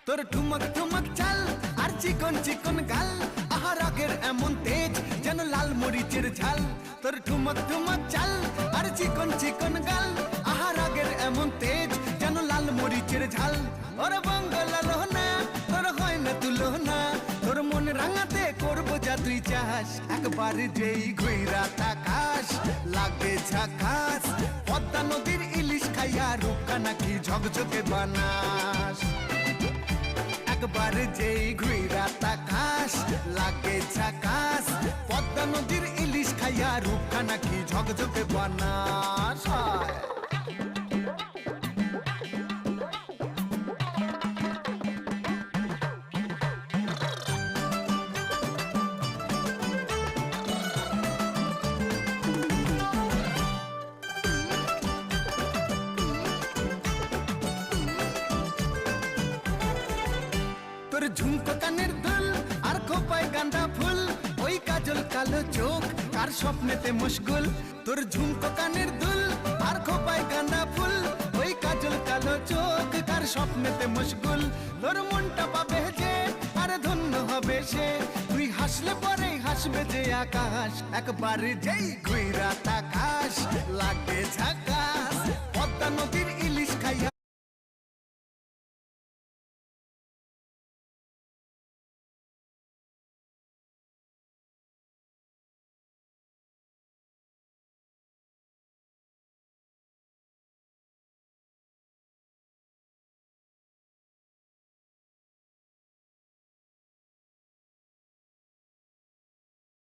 তোর ঠুমক ঠুমক চাল আর চিকন চিকন গাল, আহা রাগের এমন তেজ যেন লাল মরিচের ঝাল। তোর ঠুমক ঠুমক চাল আর চিকন চিকন গাল, আহা রাগের এমন তেজ যেন লাল মরিচের ঝাল। ওরে বাঙ্গালা লোহনা তোর হয় না তুলনা, তোর মন রাঙাতে করবো যা তুই চাস। একবার যেই ঘুইরা তাকাস লাগে ঝাকাস, পদ্মা নদীর ইলিশ খাইয়া রূপকা নাকি ঝকঝকে বানাস। একবার যেই ঘুইরা তাকাস লাগে ঝাকাস, পদ্মা নদীর ইলিশ খাইয়া রূপকা নাকি ঝকঝকে বানাস। তোর ঝুমকো কানের দুল আর খোপায় গাঁদা ফুল, ওই কাজল কালো চোখ কার স্বপ্নেতে মুশগুল। তোর ঝুমকো কানের দুল আর খোপায় গাঁদা ফুল, ওই কাজল কালো চোখ কার স্বপ্নেতে মুশগুল। তোর মনটা পাবে যে আর ধন্য হবে সে, তুই হাসলে পরেই হাসবে যে আকাশ। একবার যেই ঘুইরা তাকাস লাগে ঝাঁক